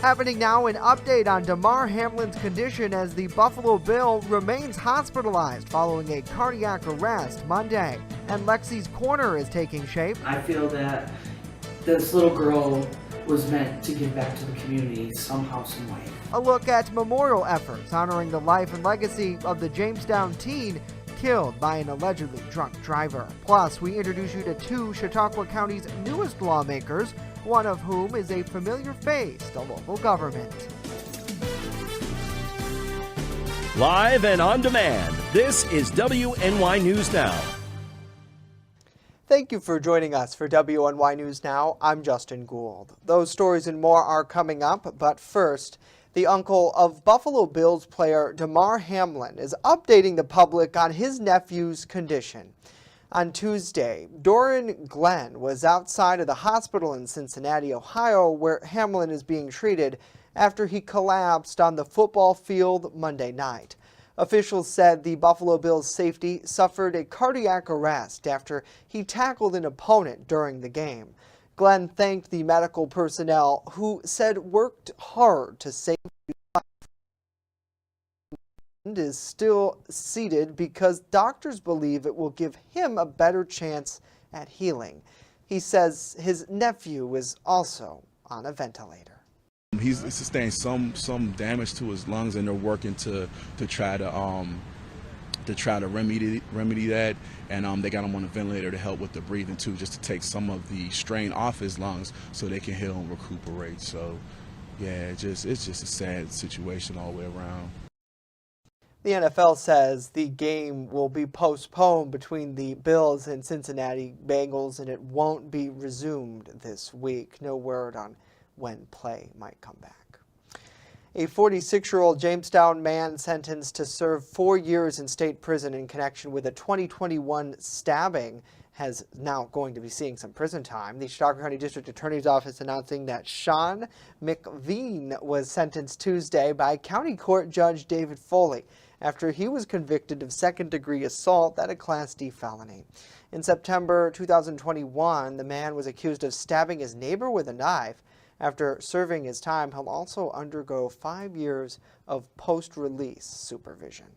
Happening now, an update on Damar Hamlin's condition as the Buffalo Bill remains hospitalized following a cardiac arrest Monday. And Lexi's corner is taking shape. I feel that this little girl was meant to give back to the community somehow, some way. A look at memorial efforts honoring the life and legacy of the Jamestown teen killed by an allegedly drunk driver. Plus, we introduce you to two Chautauqua County's newest lawmakers, one of whom is a familiar face to local government. Live and on demand, this is WNY News Now. Thank you for joining us for WNY News Now. I'm Justin Gould. Those stories and more are coming up, but first, the uncle of Buffalo Bills player Damar Hamlin is updating the public on his nephew's condition. On Tuesday, Doran Glenn was outside of the hospital in Cincinnati, Ohio, where Hamlin is being treated after he collapsed on the football field Monday night. Officials said the Buffalo Bills safety suffered a cardiac arrest after he tackled an opponent during the game. Glenn thanked the medical personnel who said worked hard to save his life. Is still seated because doctors believe it will give him a better chance at healing. He says his nephew is also on a ventilator. He's sustained some damage to his lungs, and they're working to try to remedy that. And they got him on a ventilator to help with the breathing too, just to take some of the strain off his lungs so they can heal and recuperate. So, yeah, it's just a sad situation all the way around. The NFL says the game will be postponed between the Bills and Cincinnati Bengals, and it won't be resumed this week. No word on when play might come back. A 46-year-old Jamestown man sentenced to serve 4 years in state prison in connection with a 2021 stabbing has now going to be seeing some prison time. The Chautauqua County District Attorney's Office announcing that Sean McVean was sentenced Tuesday by County Court Judge David Foley after he was convicted of second-degree assault at a Class D felony. In September 2021, the man was accused of stabbing his neighbor with a knife. After serving his time, he'll also undergo 5 years of post-release supervision.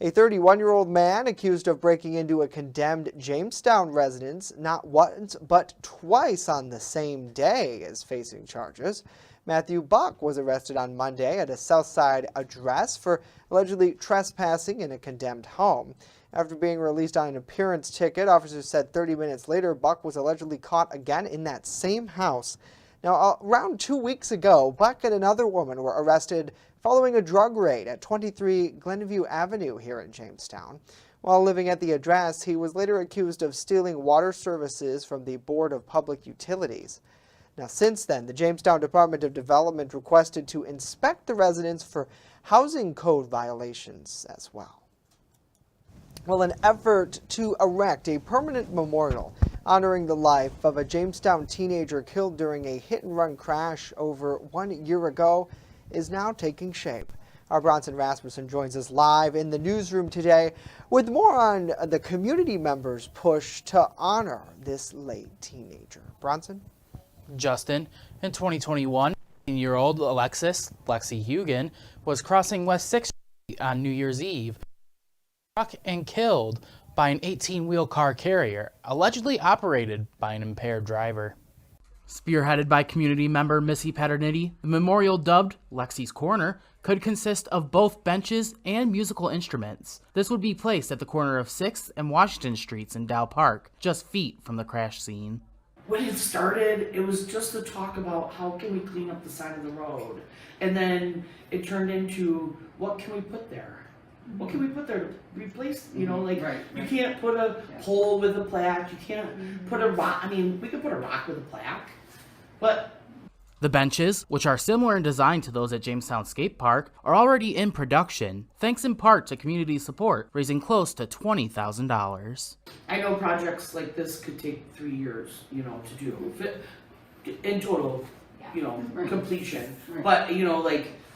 A 31-year-old man accused of breaking into a condemned Jamestown residence not once but twice on the same day is facing charges. Matthew Buck was arrested on Monday at a Southside address for allegedly trespassing in a condemned home. After being released on an appearance ticket, officers said 30 minutes later Buck was allegedly caught again in that same house. Now, around 2 weeks ago, Buck and another woman were arrested following a drug raid at 23 Glenview Avenue here in Jamestown. While living at the address, he was later accused of stealing water services from the Board of Public Utilities. Now, since then, the Jamestown Department of Development requested to inspect the residence for housing code violations as well. Well, an effort to erect a permanent memorial honoring the life of a Jamestown teenager killed during a hit-and-run crash over 1 year ago is now taking shape. Our Bronson Rasmussen joins us live in the newsroom today with more on the community members' push to honor this late teenager. Bronson? Justin, in 2021, 18-year-old Lexi Hugan was crossing West 6th Street on New Year's Eve, struck and killed by an 18-wheel car carrier, allegedly operated by an impaired driver. Spearheaded by community member Missy Paternitti, the memorial, dubbed Lexi's Corner, could consist of both benches and musical instruments. This would be placed at the corner of 6th and Washington Streets in Dow Park, just feet from the crash scene. When it started, it was just a talk about how can we clean up the side of the road. And then it turned into, what can we put there? What can we put there to replace, you can't put a pole with a plaque, you can't put a rock, we could put a rock with a plaque, but... The benches, which are similar in design to those at Jamestown Skate Park, are already in production, thanks in part to community support, raising close to $20,000. I know projects like this could take 3 years, to do, in total, completion. But,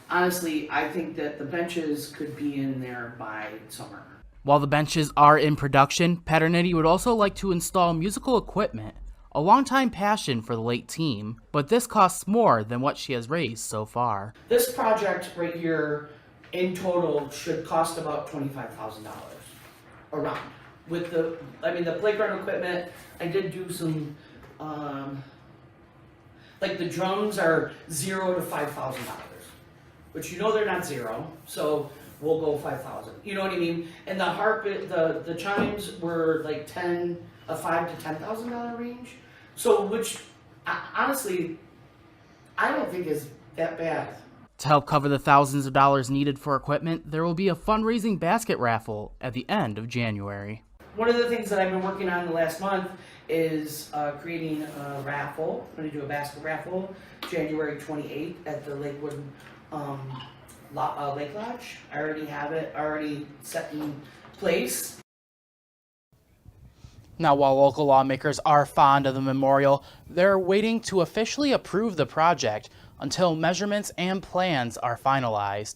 honestly, I think that the benches could be in there by summer. While the benches are in production, Paternitti would also like to install musical equipment, a longtime passion for the late team, but this costs more than what she has raised so far. This project right here, in total, should cost about $25,000 around. With the playground equipment, I did do some, like the drums are $0 to $5,000, which they're not zero, so we'll go 5,000. You know what I mean? And the harp, the chimes were like $5,000 to $10,000 range. So, which honestly, I don't think is that bad. To help cover the thousands of dollars needed for equipment, there will be a fundraising basket raffle at the end of January. One of the things that I've been working on the last month is creating a raffle. I'm going to do a basket raffle January 28th at the Lakewood Lake Lodge. I already have it already set in place. Now, while local lawmakers are fond of the memorial, they're waiting to officially approve the project until measurements and plans are finalized.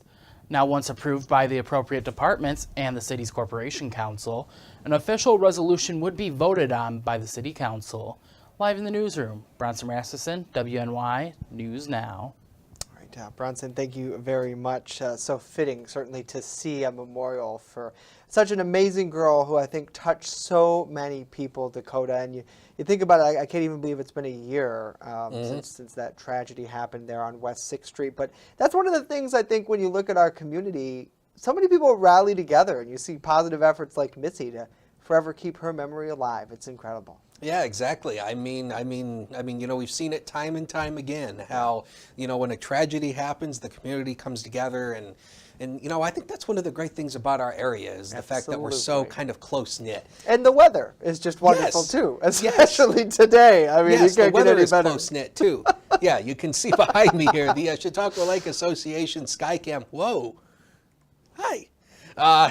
Now, once approved by the appropriate departments and the city's corporation council, an official resolution would be voted on by the city council. Live in the newsroom, Bronson Rasmussen, WNY News Now. Bronson, thank you very much. So fitting, certainly, to see a memorial for such an amazing girl who I think touched so many people, Dakota. And you think about it, I can't even believe it's been a year since that tragedy happened there on West 6th Street. But that's one of the things I think when you look at our community, so many people rally together and you see positive efforts like Missy to forever keep her memory alive. It's incredible. Yeah, exactly. I mean, we've seen it time and time again, how, when a tragedy happens, the community comes together and I think that's one of the great things about our area is the fact that we're so kind of close-knit. And the weather is just wonderful too, especially today. I mean, yes, you can't the weather get any is better. Close-knit too. Yeah, you can see behind me here, the Chautauqua Lake Association Skycam. Whoa. Hi.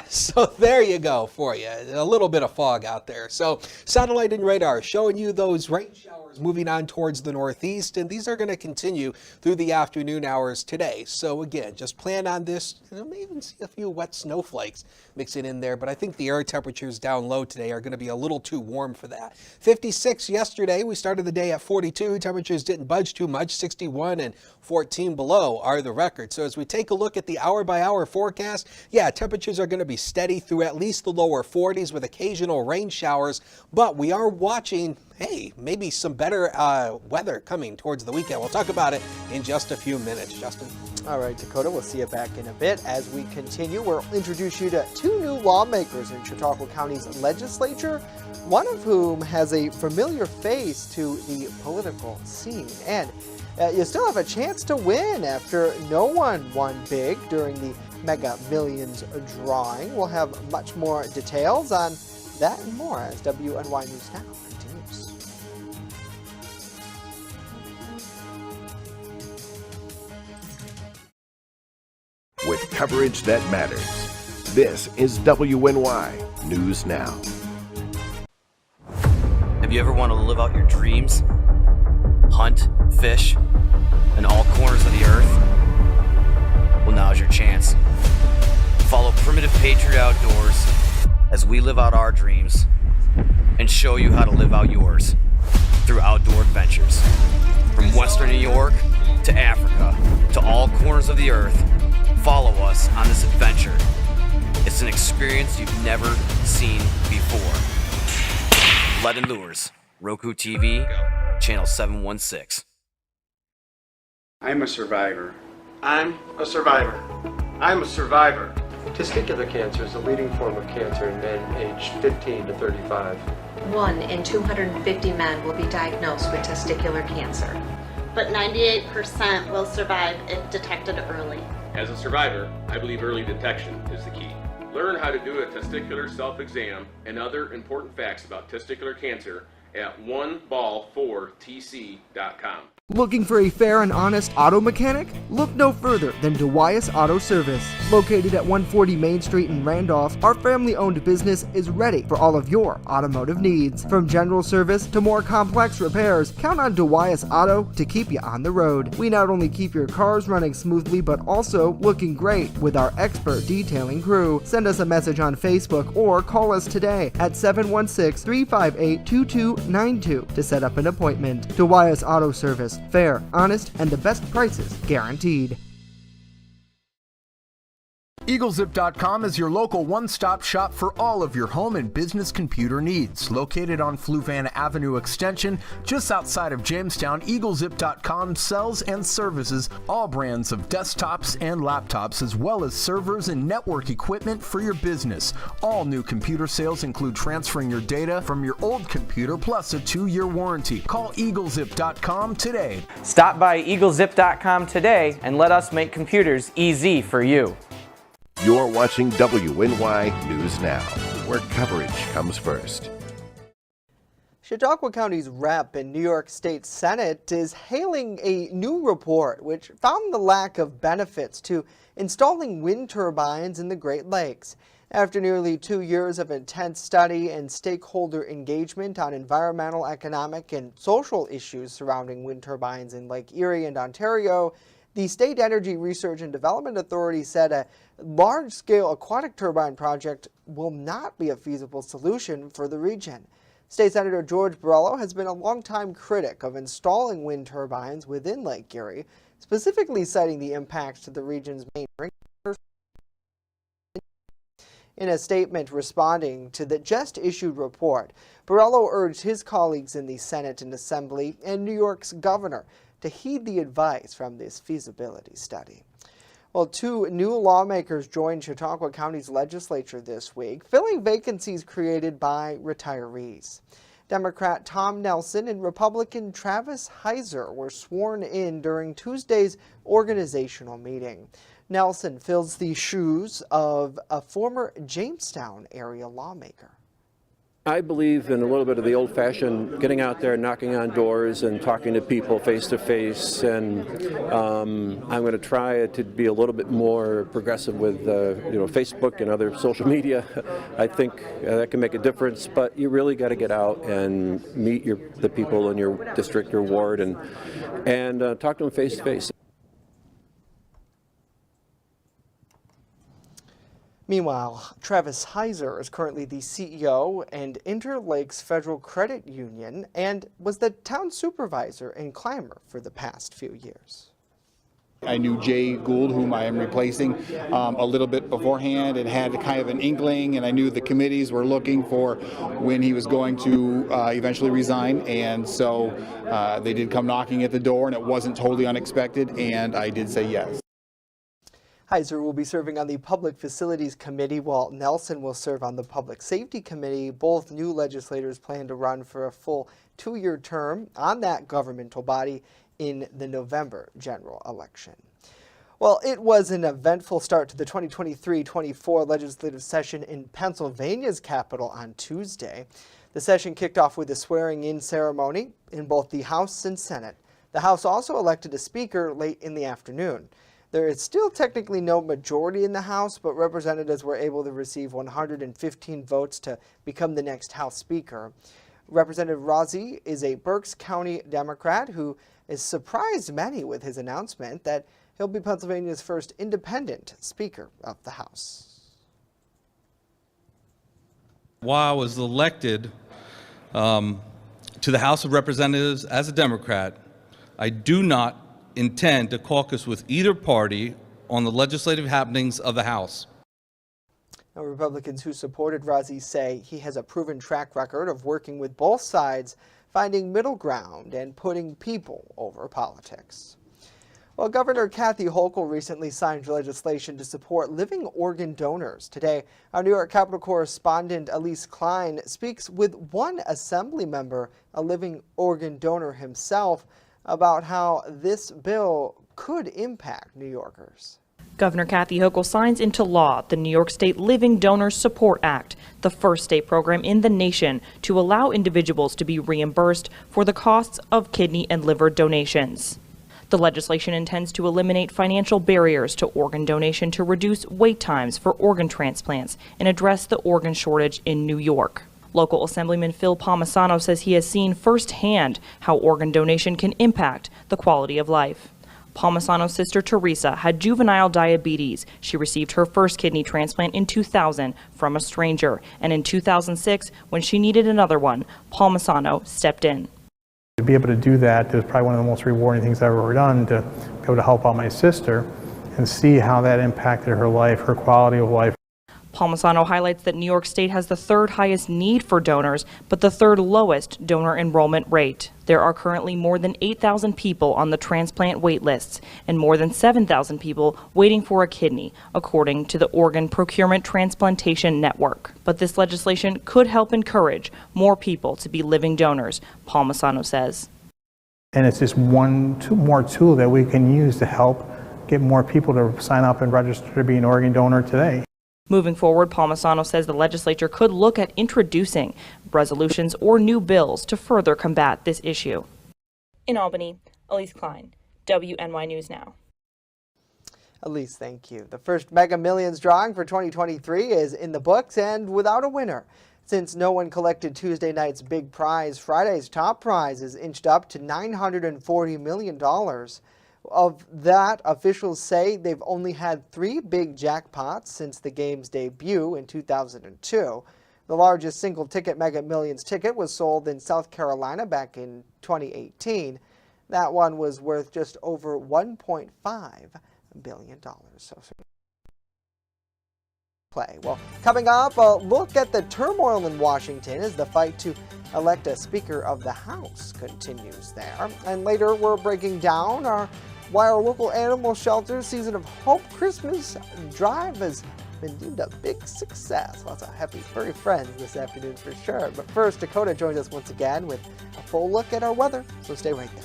So there you go for you. A little bit of fog out there. So satellite and radar showing you those rain showers moving on towards the northeast, and these are going to continue through the afternoon hours today. So again, just plan on this. You may even see a few wet snowflakes mixing in there, but I think the air temperatures down low today are going to be a little too warm for that. 56 yesterday. We started the day at 42. Temperatures didn't budge too much. 61 and 14 below are the records. So as we take a look at the hour-by-hour forecast, yeah, temperatures are going to be steady through at least the lower 40s with occasional rain showers, but we are watching, hey, maybe some better weather coming towards the weekend. We'll talk about it in just a few minutes. Justin. All right, Dakota, we'll see you back in a bit. As we continue, we'll introduce you to two new lawmakers in Chautauqua County's legislature, one of whom has a familiar face to the political scene. And you still have a chance to win after no one won big during the Mega Millions drawing. We'll have much more details on that and more as WNY News Now continues. With coverage that matters, this is WNY News Now. Have you ever wanted to live out your dreams? Hunt, fish, in all corners of the earth? Well, now's your chance. Follow Primitive Patriot Outdoors as we live out our dreams and show you how to live out yours through outdoor adventures. From Western New York to Africa to all corners of the earth, follow us on this adventure. It's an experience you've never seen before. Lead and Lures, Roku TV, Channel 716. I'm a survivor. I'm a survivor. I'm a survivor. Testicular cancer is the leading form of cancer in men aged 15 to 35. 1 in 250 men will be diagnosed with testicular cancer. But 98% will survive if detected early. As a survivor, I believe early detection is the key. Learn how to do a testicular self-exam and other important facts about testicular cancer at oneball4tc.com. Looking for a fair and honest auto mechanic? Look no further than DeWyas Auto Service. Located at 140 Main Street in Randolph, our family-owned business is ready for all of your automotive needs. From general service to more complex repairs, count on DeWyas Auto to keep you on the road. We not only keep your cars running smoothly, but also looking great with our expert detailing crew. Send us a message on Facebook or call us today at 716-358-2292 to set up an appointment. DeWyas Auto Service. Fair, honest, and the best prices guaranteed. EagleZip.com is your local one-stop shop for all of your home and business computer needs. Located on Fluvan Avenue Extension, just outside of Jamestown, EagleZip.com sells and services all brands of desktops and laptops, as well as servers and network equipment for your business. All new computer sales include transferring your data from your old computer plus a 2-year warranty. Call EagleZip.com today. Stop by EagleZip.com today and let us make computers easy for you. You're watching WNY News Now, where coverage comes first. Chautauqua County's rep in New York State Senate is hailing a new report which found the lack of benefits to installing wind turbines in the Great Lakes. After nearly 2 years of intense study and stakeholder engagement on environmental, economic, and social issues surrounding wind turbines in Lake Erie and Ontario, the State Energy Research and Development Authority said a large-scale aquatic turbine project will not be a feasible solution for the region. State Senator George Borrello has been a longtime critic of installing wind turbines within Lake Erie, specifically citing the impacts to the region's main drinking water. In a statement responding to the just-issued report, Borrello urged his colleagues in the Senate and Assembly and New York's governor to heed the advice from this feasibility study. Well, 2 new lawmakers joined Chautauqua County's legislature this week, filling vacancies created by retirees. Democrat Tom Nelson and Republican Travis Heiser were sworn in during Tuesday's organizational meeting. Nelson fills the shoes of a former Jamestown area lawmaker. I believe in a little bit of the old-fashioned getting out there, knocking on doors and talking to people face to face, and I'm going to try to be a little bit more progressive with Facebook and other social media. I think that can make a difference, but you really got to get out and meet the people in your district, your ward, and talk to them face to face. Meanwhile, Travis Heiser is currently the CEO and Interlakes Federal Credit Union and was the town supervisor in Clymer for the past few years. I knew Jay Gould, whom I am replacing, a little bit beforehand and had kind of an inkling, and I knew the committees were looking for when he was going to eventually resign, and so they did come knocking at the door, and it wasn't totally unexpected, and I did say yes. Heiser will be serving on the Public Facilities Committee, while Nelson will serve on the Public Safety Committee. Both new legislators plan to run for a full 2-year term on that governmental body in the November general election. Well, it was an eventful start to the 2023-24 legislative session in Pennsylvania's capital on Tuesday. The session kicked off with a swearing-in ceremony in both the House and Senate. The House also elected a speaker late in the afternoon. There is still technically no majority in the House, but representatives were able to receive 115 votes to become the next House Speaker. Representative Rozzi is a Berks County Democrat who has surprised many with his announcement that he'll be Pennsylvania's first independent Speaker of the House. While I was elected to the House of Representatives as a Democrat, I do not intend to caucus with either party on the legislative happenings of the House. Now, Republicans who supported Rozzi say he has a proven track record of working with both sides, finding middle ground and putting people over politics. Well, Governor Kathy Hochul recently signed legislation to support living organ donors. Today, our New York Capitol correspondent Elise Klein speaks with one assembly member, a living organ donor himself, about how this bill could impact New Yorkers. Governor Kathy Hochul signs into law the New York State Living Donors Support Act, the first state program in the nation to allow individuals to be reimbursed for the costs of kidney and liver donations. The legislation intends to eliminate financial barriers to organ donation to reduce wait times for organ transplants and address the organ shortage in New York. Local Assemblyman Phil Palmisano says he has seen firsthand how organ donation can impact the quality of life. Palmisano's sister Teresa had juvenile diabetes. She received her first kidney transplant in 2000 from a stranger, and in 2006, when she needed another one, Palmisano stepped in. To be able to do that is probably one of the most rewarding things I've ever done, to be able to help out my sister and see how that impacted her life, her quality of life. Palmisano highlights that New York State has the third highest need for donors, but the third lowest donor enrollment rate. There are currently more than 8,000 people on the transplant wait lists and more than 7,000 people waiting for a kidney, according to the Organ Procurement Transplantation Network. But this legislation could help encourage more people to be living donors, Palmisano says. And it's just one more tool that we can use to help get more people to sign up and register to be an organ donor today. Moving forward, Palmisano says the legislature could look at introducing resolutions or new bills to further combat this issue. In Albany, Elise Klein, WNY News Now. Elise, thank you. The first Mega Millions drawing for 2023 is in the books and without a winner. Since no one collected Tuesday night's big prize, Friday's top prize is inched up to $940 million. Of that, officials say they've only had 3 big jackpots since the game's debut in 2002. The largest single-ticket Mega Millions ticket was sold in South Carolina back in 2018. That one was worth just over $1.5 billion. Play. Well, coming up, a look at the turmoil in Washington as the fight to elect a Speaker of the House continues there. And later, we're breaking down why our local animal shelter's Season of Hope Christmas drive has been deemed a big success. Lots of happy furry friends this afternoon for sure. But first, Dakota joins us once again with a full look at our weather, so stay right there.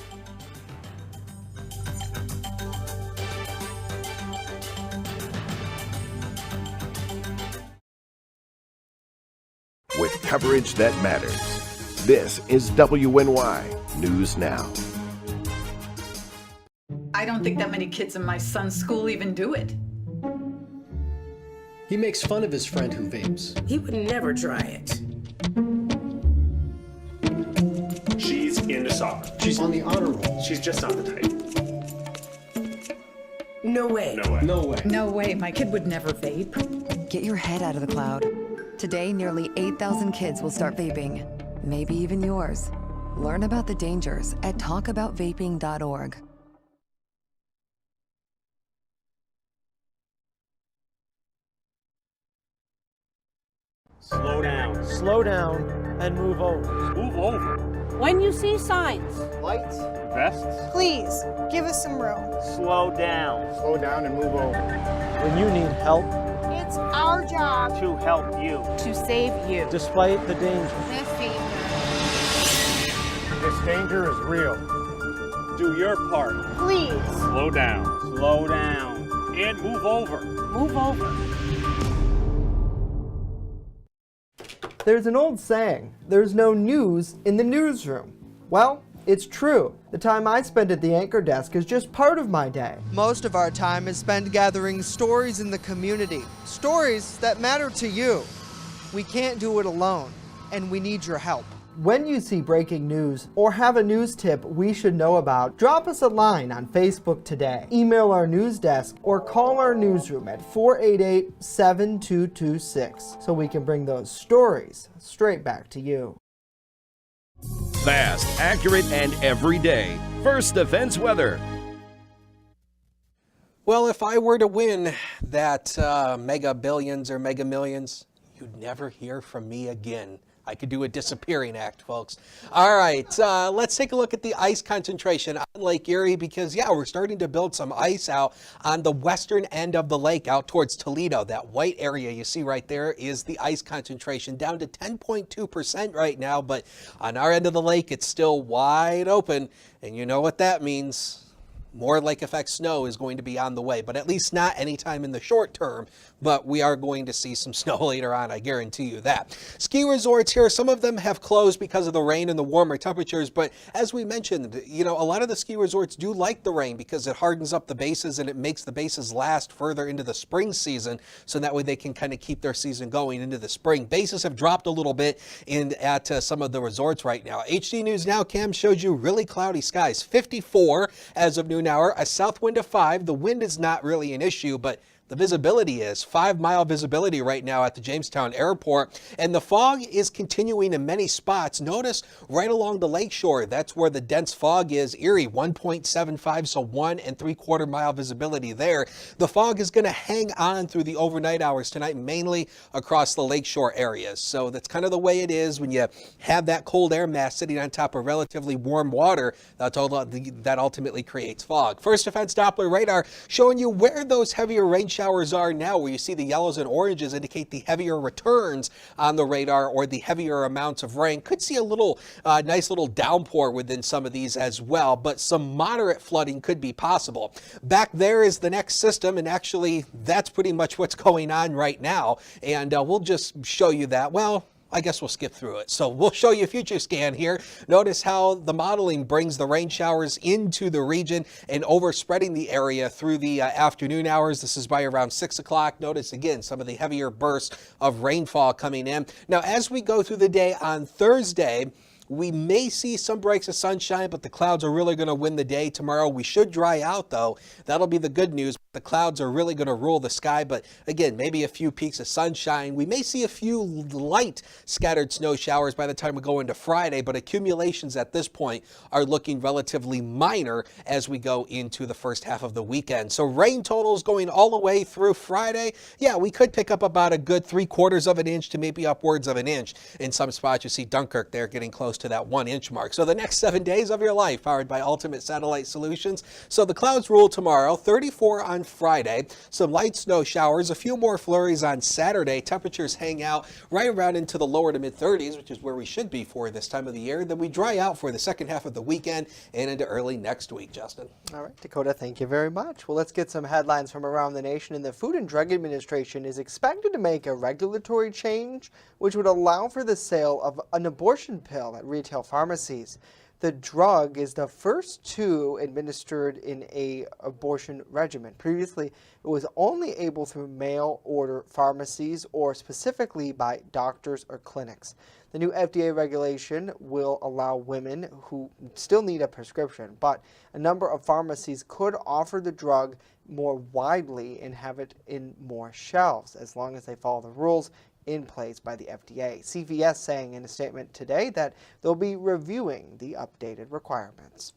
With coverage that matters, this is WNY News Now. I don't think that many kids in my son's school even do it. He makes fun of his friend who vapes. He would never try it. She's into soccer. She's on the honor roll. She's just not the type. No way. No way. No way. No way, my kid would never vape. Get your head out of the cloud. Today, nearly 8,000 kids will start vaping. Maybe even yours. Learn about the dangers at talkaboutvaping.org. Slow down. Slow down and move over. Move over. When you see signs, Lights, Vests. please give us some room. Slow down. Slow down and move over. when you need help, It's our job To help you. to save you. despite the danger. This danger is real. Do your part. Please Slow down. Slow down. And move over. move over. There's an old saying, there's no news in the newsroom. Well, it's true. The time I spend at the anchor desk is just part of my day. Most of our time is spent gathering stories in the community, stories that matter to you. We can't do it alone, and we need your help. When you see breaking news or have a news tip we should know about, drop us a line on Facebook today, email our news desk, or call our newsroom at 488-7226 so we can bring those stories straight back to you. Fast, accurate, and every day. First Defense Weather. Well, if I were to win that Mega Billions or Mega Millions, you'd never hear from me again. I could do a disappearing act, folks. All right, let's take a look at the ice concentration on Lake Erie because, yeah, we're starting to build some ice out on the western end of the lake out towards Toledo. That white area you see right there is the ice concentration down to 10.2% right now, but on our end of the lake, it's still wide open, and you know what that means. more lake effect snow is going to be on the way, but at least not anytime in the short term. But we are going to see some snow later on, I guarantee you that. Ski resorts here, some of them have closed because of the rain and the warmer temperatures, but as we mentioned, you know, a lot of the ski resorts do like the rain because it hardens up the bases and it makes the bases last further into the spring season, so that way they can kind of keep their season going into the spring. Bases have dropped a little bit at some of the resorts right now. HD News Now cam shows you really cloudy skies. 54 as of noon hour, a south wind of 5. The wind is not really an issue, but the visibility is 5-mile visibility right now at the Jamestown Airport, and the fog is continuing in many spots. Notice right along the lakeshore, that's where the dense fog is. Erie, 1.75, so 1 3/4 mile visibility there. The fog is going to hang on through the overnight hours tonight, mainly across the lakeshore areas. So that's kind of the way it is when you have that cold air mass sitting on top of relatively warm water. That ultimately creates fog. First Defense Doppler radar showing you where those heavier rain showers are now, where you see the yellows and oranges indicate the heavier returns on the radar, or the heavier amounts of rain. Could see a little nice little downpour within some of these as well, but some moderate flooding could be possible. Back there is the next system, and actually that's pretty much what's going on right now, and we'll just show you that. Well, I guess we'll skip through it. So we'll show you a future scan here. Notice how the modeling brings the rain showers into the region and overspreading the area through the afternoon hours. This is by around 6 o'clock. Notice again some of the heavier bursts of rainfall coming in. Now, as we go through the day on Thursday, we may see some breaks of sunshine, but the clouds are really going to win the day tomorrow. We should dry out, though. That'll be the good news. The clouds are really going to rule the sky, but again, maybe a few peaks of sunshine. We may see a few light scattered snow showers by the time we go into Friday, but accumulations at this point are looking relatively minor as we go into the first half of the weekend. So rain totals going all the way through Friday. Yeah, we could pick up about a good 3/4 of an inch to maybe upwards of an inch. In some spots, you see Dunkirk there getting close to that 1 inch mark. So the next 7 days of your life powered by Ultimate Satellite Solutions. So the clouds rule tomorrow, 34 on Friday, some light snow showers, a few more flurries on Saturday. Temperatures hang out right around into the lower to mid 30s, which is where we should be for this time of the year. Then we dry out for the second half of the weekend and into early next week, Justin. All right, Dakota, thank you very much. Well, let's get some headlines from around the nation. And the Food and Drug Administration is expected to make a regulatory change which would allow for the sale of an abortion pill at retail pharmacies. The drug is the first to administered in a abortion regimen. Previously, it was only able through mail order pharmacies or specifically by doctors or clinics. The new FDA regulation will allow women who still need a prescription, but a number of pharmacies could offer the drug more widely and have it in more shelves as long as they follow the rules in place by the FDA. CVS saying in a statement today that they'll be reviewing the updated requirements.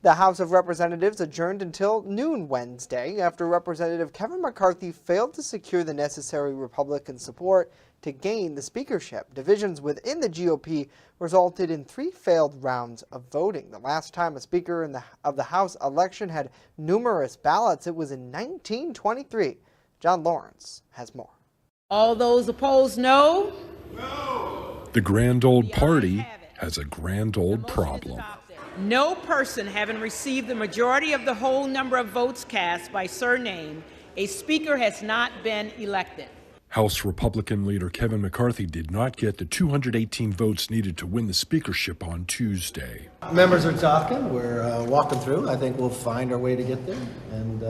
The House of Representatives adjourned until noon Wednesday after Representative Kevin McCarthy failed to secure the necessary Republican support to gain the speakership. Divisions within the GOP resulted in 3 failed rounds of voting. The last time a Speaker of the House election had numerous ballots, it was in 1923. John Lawrence has more. All those opposed, no. The grand old party has a grand old problem. No person having received the majority of the whole number of votes cast by surname, a speaker has not been elected. House Republican leader Kevin McCarthy did not get the 218 votes needed to win the speakership on Tuesday. Members are talking. We're walking through. I think we'll find our way to get there. And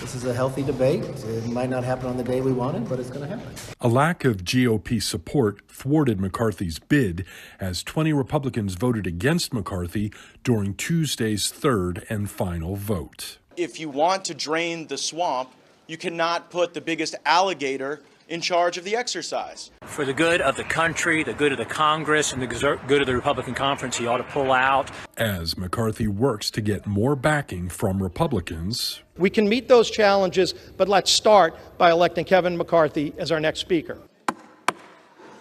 this is a healthy debate. It might not happen on the day we wanted, but it's going to happen. A lack of GOP support thwarted McCarthy's bid as 20 Republicans voted against McCarthy during Tuesday's third and final vote. If you want to drain the swamp, you cannot put the biggest alligator in charge of the exercise. For the good of the country, the good of the Congress, and the good of the Republican conference, he ought to pull out. As McCarthy works to get more backing from Republicans, we can meet those challenges, but let's start by electing Kevin McCarthy as our next speaker.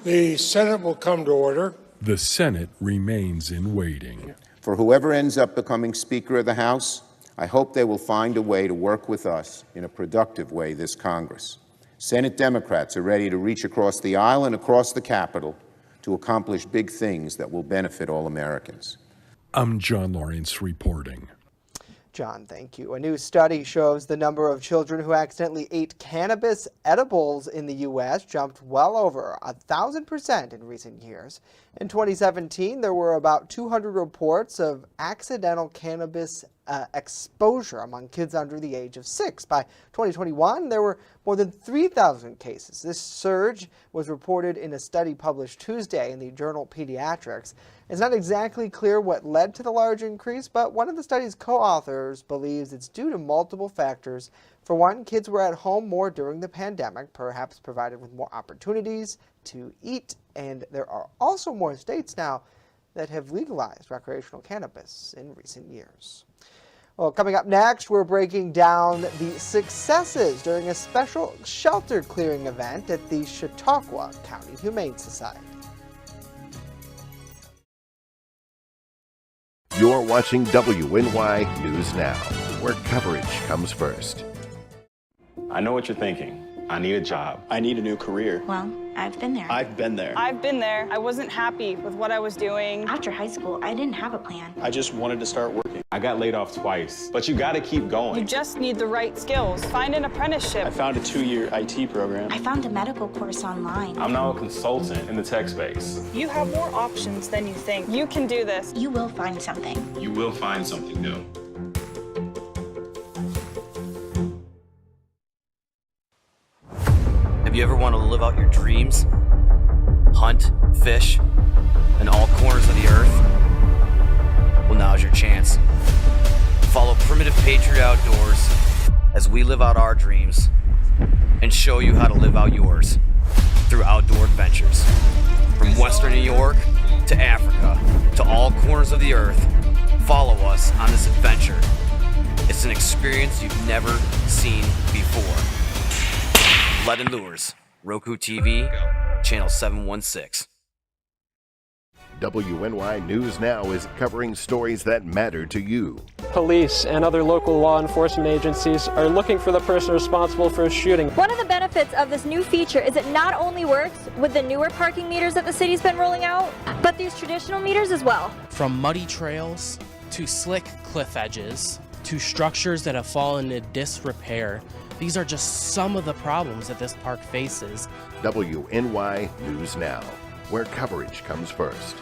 The Senate will come to order. The Senate remains in waiting. For whoever ends up becoming Speaker of the House, I hope they will find a way to work with us in a productive way this Congress. Senate Democrats are ready to reach across the aisle and across the Capitol to accomplish big things that will benefit all Americans. I'm John Lawrence reporting. John, thank you. A new study shows the number of children who accidentally ate cannabis edibles in the U.S. jumped well over 1,000% in recent years. In 2017, there were about 200 reports of accidental cannabis exposure among kids under the age of 6. By 2021, there were more than 3,000 cases. This surge was reported in a study published Tuesday in the journal Pediatrics. It's not exactly clear what led to the large increase, but one of the study's co-authors believes it's due to multiple factors. For one, kids were at home more during the pandemic, perhaps provided with more opportunities to eat, and there are also more states now that have legalized recreational cannabis in recent years. Well, coming up next, we're breaking down the successes during a special shelter clearing event at the Chautauqua County Humane Society. You're watching WNY News Now, where coverage comes first. I know what you're thinking. I need a job. I need a new career. Well, I've been there. I've been there. I've been there. I wasn't happy with what I was doing. After high school, I didn't have a plan. I just wanted to start working. I got laid off twice, but you gotta keep going. You just need the right skills. Find an apprenticeship. I found a 2-year IT program. I found a medical course online. I'm now a consultant in the tech space. You have more options than you think. You can do this. You will find something. You will find something new. Have you ever wanted to live out your dreams? Hunt, fish, in all corners of the earth? Well, now's your chance. Follow Primitive Patriot Outdoors as we live out our dreams and show you how to live out yours through outdoor adventures. From Western New York to Africa to all corners of the earth, follow us on this adventure. It's an experience you've never seen before. Lead and Lures, Roku TV, Channel 716. WNY News Now is covering stories that matter to you. Police and other local law enforcement agencies are looking for the person responsible for a shooting. One of the benefits of this new feature is it not only works with the newer parking meters that the city's been rolling out, but these traditional meters as well. From muddy trails to slick cliff edges to structures that have fallen into disrepair, these are just some of the problems that this park faces. WNY News Now, where coverage comes first.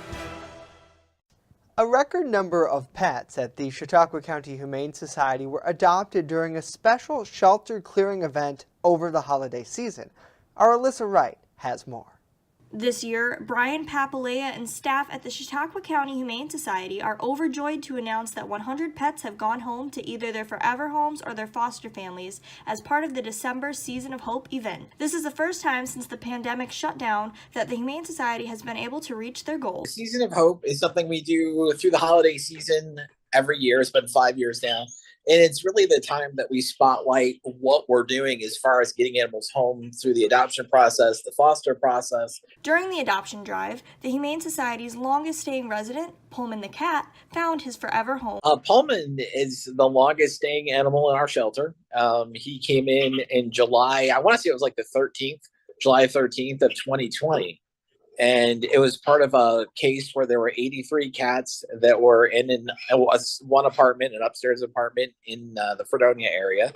A record number of pets at the Chautauqua County Humane Society were adopted during a special shelter clearing event over the holiday season. Our Alyssa Wright has more. This year, Brian Papalea and staff at the Chautauqua County Humane Society are overjoyed to announce that 100 pets have gone home to either their forever homes or their foster families as part of the December Season of Hope event. This is the first time since the pandemic shut down that the Humane Society has been able to reach their goal. Season of Hope is something we do through the holiday season every year. It's been 5 years now. And it's really the time that we spotlight what we're doing as far as getting animals home through the adoption process, the foster process. During the adoption drive, the Humane Society's longest staying resident, Pullman the cat, found his forever home. Pullman is the longest staying animal in our shelter. He came in July, I want to say it was like the 13th, July 13th of 2020. And it was part of a case where there were 83 cats that were in one apartment, an upstairs apartment in the Fredonia area.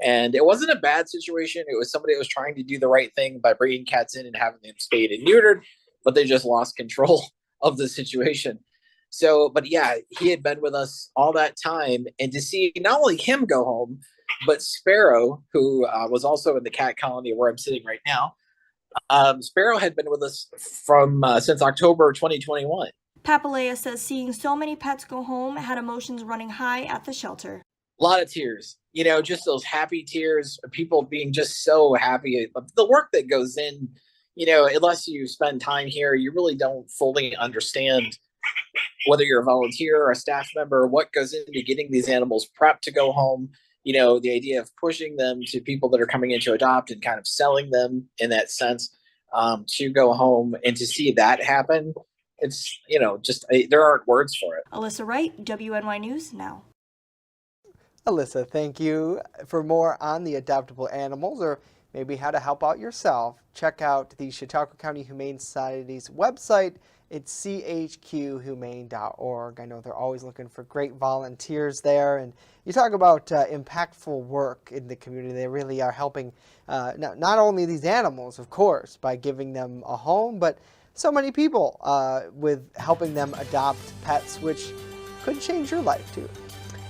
And it wasn't a bad situation. It was somebody that was trying to do the right thing by bringing cats in and having them spayed and neutered, but they just lost control of the situation. So, but yeah, he had been with us all that time. And to see not only him go home, but Sparrow, who was also in the cat colony where I'm sitting right now, Sparrow had been with us from since October 2021. Papalea says seeing so many pets go home had emotions running high at the shelter. A lot of tears, you know, just those happy tears, people being just so happy. The work that goes in, you know, unless you spend time here, you really don't fully understand whether you're a volunteer or a staff member, what goes into getting these animals prepped to go home. You know, the idea of pushing them to people that are coming in to adopt and kind of selling them in that sense to go home and to see that happen. It's, you know, just there aren't words for it. Alyssa Wright, WNY News Now. Alyssa, thank you. For more on the adoptable animals or maybe how to help out yourself, check out the Chautauqua County Humane Society's website It's chqhumane.org. I know they're always looking for great volunteers there. And you talk about impactful work in the community. They really are helping not only these animals, of course, by giving them a home, but so many people with helping them adopt pets, which could change your life too.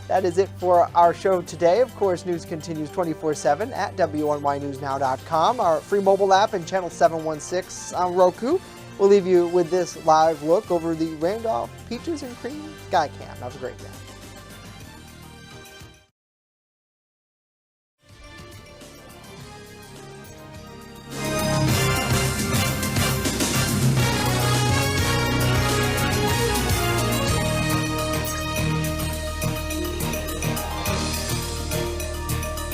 That is it for our show today. Of course, news continues 24/7 at WNYNewsNow.com, our free mobile app, and channel 716 on Roku. We'll leave you with this live look over the Randolph Peaches and Cream Sky Camp. Have a great day.